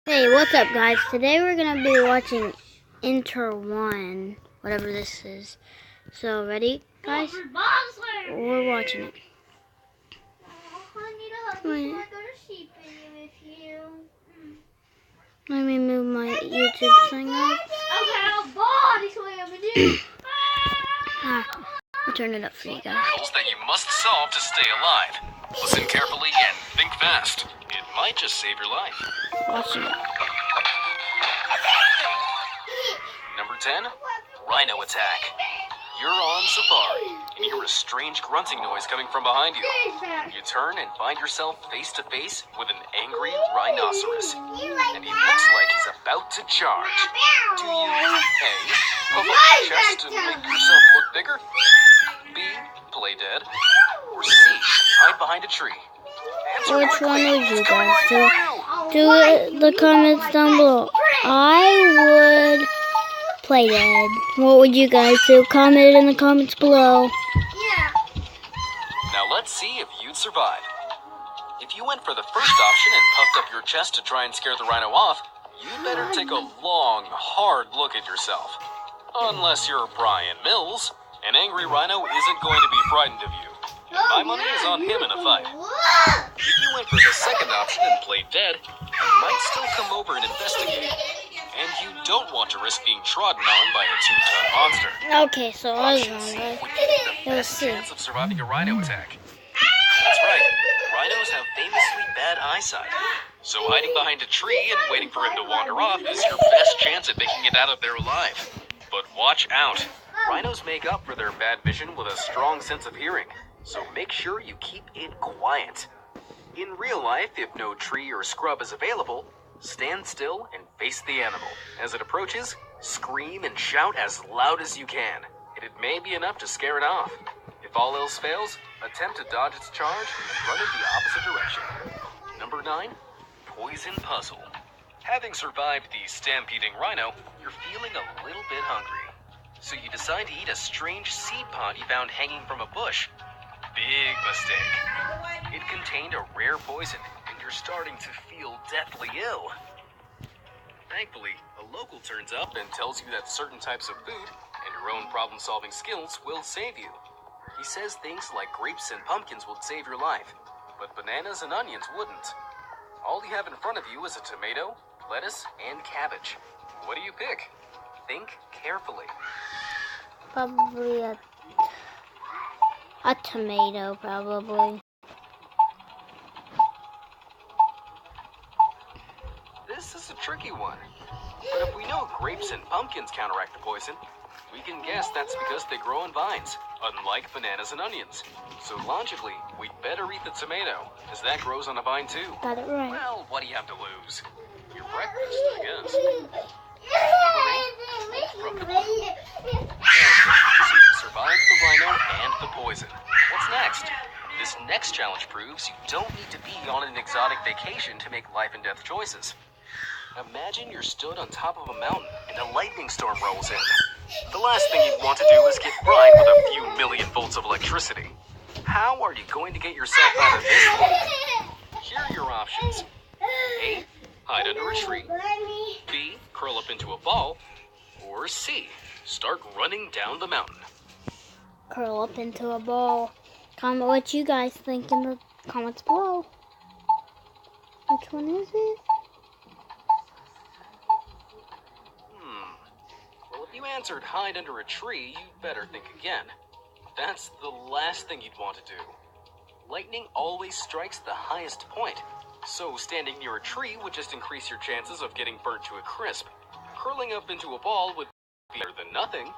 Hey, what's up guys? Today we're going to be watching Inter 1, whatever this is. So, ready guys? We're watching it. Let me move my YouTube thing up. I'll turn it up for you guys. Riddles that you must solve to stay alive. Listen carefully and think fast. It might just save your life. Watching it. Number 10, Rhino Attack. You're on safari and hear a strange grunting noise coming from behind you. You turn and find yourself face to face with an angry rhinoceros. And he looks like he's about to charge. Do you A, puff up your chest and make yourself look bigger? B, play dead? Or C, hide behind a tree? Answer Which quickly. one would you It's coming guys right do? for you. Do it the comments down below. I would play dead. What would you guys do? Comment in the comments below. Now let's see if you'd survive. If you went for the first option and puffed up your chest to try and scare the rhino off, you'd better take a long, hard look at yourself. Unless you're Brian Mills, an angry rhino isn't going to be frightened of you. And my money is on him in a fight. If you went for the second option and played dead, he might still come over and investigate. And you don't want to risk being trodden on by a 2-ton monster. Okay, so I was wrong, guys. Would give you the Let's best see. chance of surviving a rhino attack. That's right. Rhinos have famously bad eyesight. So hiding behind a tree and waiting for him to wander off is your best chance at making it out of there alive. But watch out. Rhinos make up for their bad vision with a strong sense of hearing. So make sure you keep it quiet. In real life, if no tree or scrub is available, stand still and face the animal. As it approaches, scream and shout as loud as you can. And it may be enough to scare it off. If all else fails, attempt to dodge its charge and run in the opposite direction. Number 9, Poison Puzzle. Having survived the stampeding rhino, you're feeling a little bit hungry. So you decide to eat a strange seed pod you found hanging from a bush. Big mistake. It contained a rare poison, and you're starting to feel deathly ill. Thankfully, a local turns up and tells you that certain types of food and your own problem-solving skills will save you. He says things like grapes and pumpkins would save your life, but bananas and onions wouldn't. All you have in front of you is a tomato, lettuce, and cabbage. What do you pick? Think carefully. Probably a tomato, probably. This is a tricky one. But if we know grapes and pumpkins counteract the poison, we can guess that's because they grow on vines, unlike bananas and onions. So logically, we'd better eat the tomato, as that grows on a vine too. Got it right. Well, what do you have to lose? Your breakfast, I guess. From the book. So you survived the rhino and the poison. What's next? This next challenge proves you don't need to be on an exotic vacation to make life and death choices. Imagine you're stood on top of a mountain and a lightning storm rolls in. The last thing you'd want to do is get fried with a few million volts of electricity. How are you going to get yourself out of this one? Here are your options. A, hide under a tree. B, curl up into a ball. Or C, start running down the mountain. Curl up into a ball. Comment what you guys think in the comments below. Which one is it? Well, if you answered hide under a tree, you'd better think again. That's the last thing you'd want to do. Lightning always strikes the highest point, so standing near a tree would just increase your chances of getting burnt to a crisp. Curling up into a ball would be better than nothing,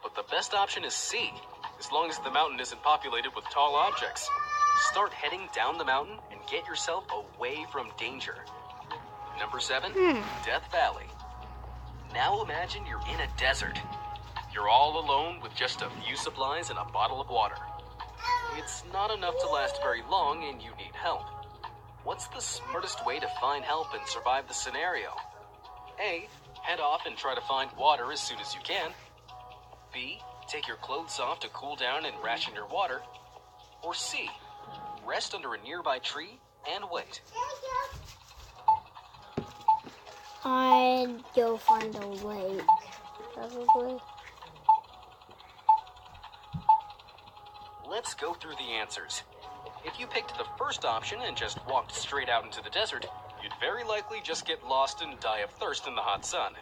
but the best option is C, as long as the mountain isn't populated with tall objects. Start heading down the mountain and get yourself away from danger. Number 7, Death Valley. Now imagine you're in a desert. You're all alone with just a few supplies and a bottle of water. It's not enough to last very long and you need help. What's the smartest way to find help and survive the scenario? A, head off and try to find water as soon as you can. B, take your clothes off to cool down and ration your water. Or C, rest under a nearby tree and wait. I'd go find a lake, probably. Let's go through the answers. If you picked the first option and just walked straight out into the desert, you'd very likely just get lost and die of thirst in the hot sun.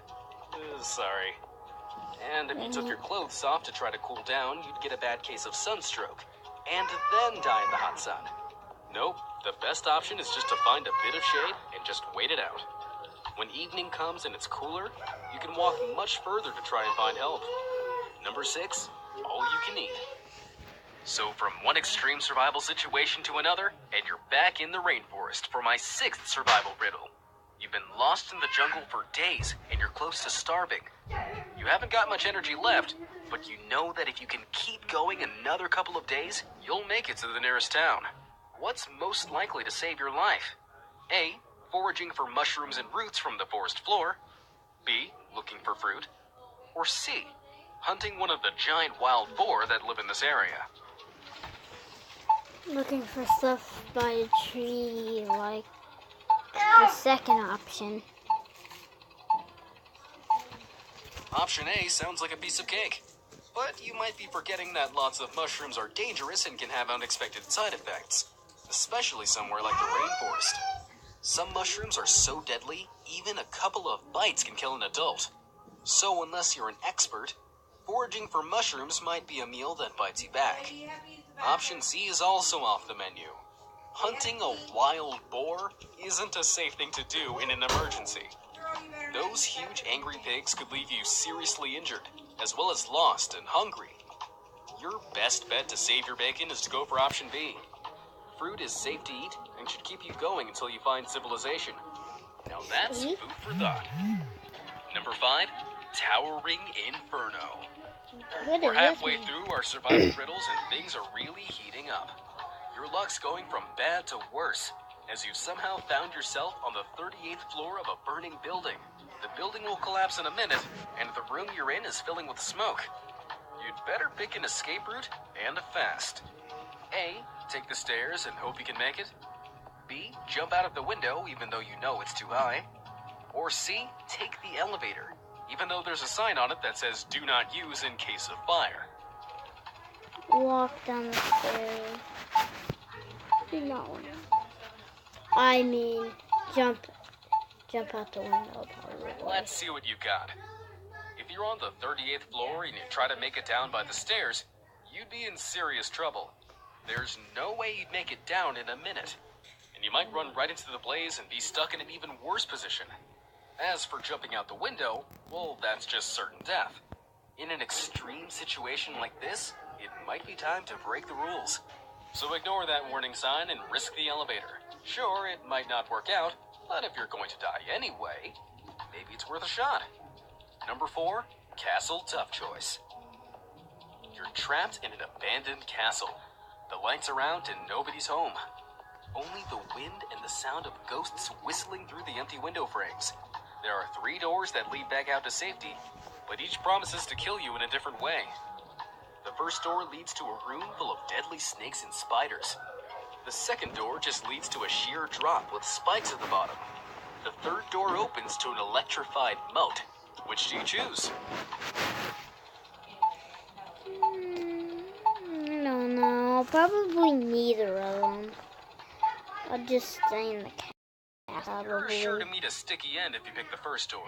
Sorry. And if you took your clothes off to try to cool down, you'd get a bad case of sunstroke, and then die in the hot sun. Nope, the best option is just to find a bit of shade and just wait it out. When evening comes and it's cooler, you can walk much further to try and find help. Number 6, all you can eat. So from one extreme survival situation to another, and you're back in the rainforest for my 6th survival riddle. You've been lost in the jungle for days, and you're close to starving. You haven't got much energy left, but you know that if you can keep going another couple of days, you'll make it to the nearest town. What's most likely to save your life? A, foraging for mushrooms and roots from the forest floor. B, looking for fruit. Or C, hunting one of the giant wild boar that live in this area. Looking for stuff by a tree, like the second option. Option A sounds like a piece of cake. But you might be forgetting that lots of mushrooms are dangerous and can have unexpected side effects, especially somewhere like the rainforest. Some mushrooms are so deadly, even a couple of bites can kill an adult. So unless you're an expert, foraging for mushrooms might be a meal that bites you back. Option C is also off the menu. Hunting a wild boar isn't a safe thing to do in an emergency. Those huge angry pigs could leave you seriously injured, as well as lost and hungry. Your best bet to save your bacon is to go for option B. Fruit is safe to eat and should keep you going until you find civilization. Now that's food for thought. Number 5, Towering Inferno. We're halfway through our survival riddles and things are really heating up. Your luck's going from bad to worse, as you've somehow found yourself on the 38th floor of a burning building. The building will collapse in a minute, and the room you're in is filling with smoke. You'd better pick an escape route and fast. A, take the stairs and hope you can make it. B, jump out of the window even though you know it's too high. Or C, take the elevator, even though there's a sign on it that says do not use in case of fire. Walk down the stairs. No. I mean, jump out the window, probably. Let's see what you got. If you're on the 38th floor and you try to make it down by the stairs, you'd be in serious trouble. There's no way you'd make it down in a minute, and you might run right into the blaze and be stuck in an even worse position. As for jumping out the window, well, that's just certain death. In an extreme situation like this, it might be time to break the rules. So ignore that warning sign and risk the elevator. Sure, it might not work out, but if you're going to die anyway, maybe it's worth a shot. Number 4, Castle Tough Choice. You're trapped in an abandoned castle. The lights are out and nobody's home. Only the wind and the sound of ghosts whistling through the empty window frames. There are 3 doors that lead back out to safety, but each promises to kill you in a different way. The first door leads to a room full of deadly snakes and spiders. The second door just leads to a sheer drop with spikes at the bottom. The third door opens to an electrified moat. Which do you choose? I don't know. Probably neither of them. I'll just stay in the castle. You're sure to meet a sticky end if you pick the first door.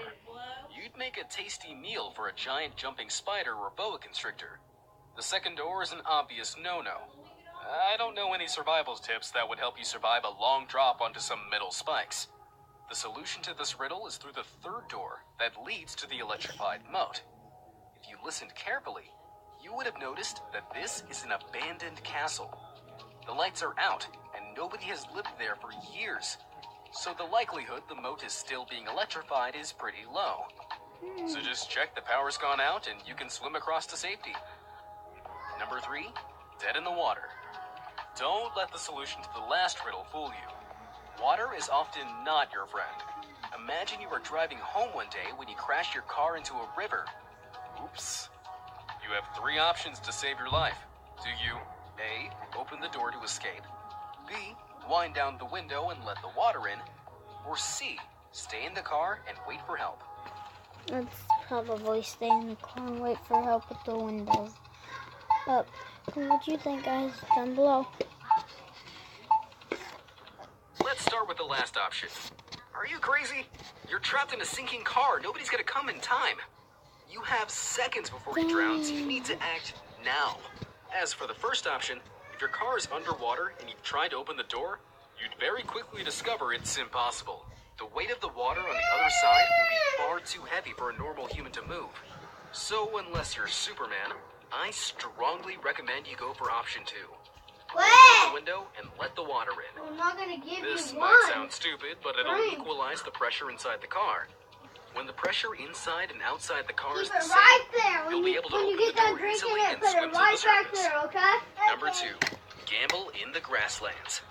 You'd make a tasty meal for a giant jumping spider or boa constrictor. The second door is an obvious no-no. I don't know any survival tips that would help you survive a long drop onto some metal spikes. The solution to this riddle is through the third door that leads to the electrified moat. If you listened carefully, you would have noticed that this is an abandoned castle. The lights are out, and nobody has lived there for years. So the likelihood the moat is still being electrified is pretty low. So just check the power's gone out and you can swim across to safety. Number 3, dead in the water. Don't let the solution to the last riddle fool you. Water is often not your friend. Imagine you are driving home one day when you crash your car into a river. Oops. You have 3 options to save your life. Do you A, open the door to escape, B, wind down the window and let the water in, or C, Stay in the car and wait for help. Let's probably stay in the car and wait for help with the windows. But what do you think, guys? Down below. Let's start with the last option. Are you crazy? You're trapped in a sinking car. Nobody's gonna come in time. You have seconds before he drowns. You need to act now. As for the first option, if your car is underwater and you've tried to open the door, you'd very quickly discover it's impossible. The weight of the water on the other side would be far too heavy for a normal human to move. So unless you're Superman, I strongly recommend you go for option 2. Close the window and let the water in. I'm not gonna give This you might one. sound stupid, but it'll equalize the pressure inside the car. When the pressure inside and outside the car is Keep the it same, right there. you'll be able to when you open get the done door drinking easily it, and put swim it to right the back surface. there, okay? Number 2, gamble in the grasslands.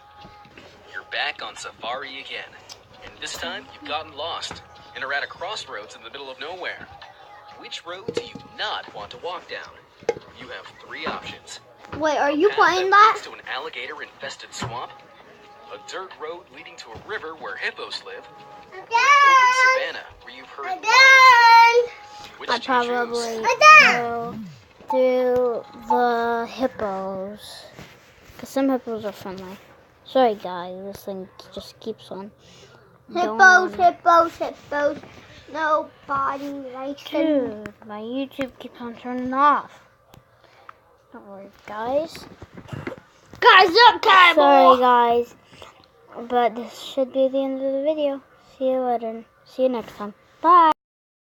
You're back on safari again, and this time you've gotten lost and are at a crossroads in the middle of nowhere. Which road do you not want to walk down? You have 3 options. Wait, are you Path playing that that? leads to an alligator-infested swamp, a dirt road leading to a river where hippos live, or an open savanna where you've heard lions. Which I'd do you choose? probably go through the hippos. Because some hippos are friendly. Sorry, guys. This thing just keeps on. Hippos, hippos, hippos. Nobody likes them. Dude, my YouTube keeps on turning off. Don't worry, guys. Guys, up time. Sorry, guys. But this should be the end of the video. See you later. See you next time. Bye.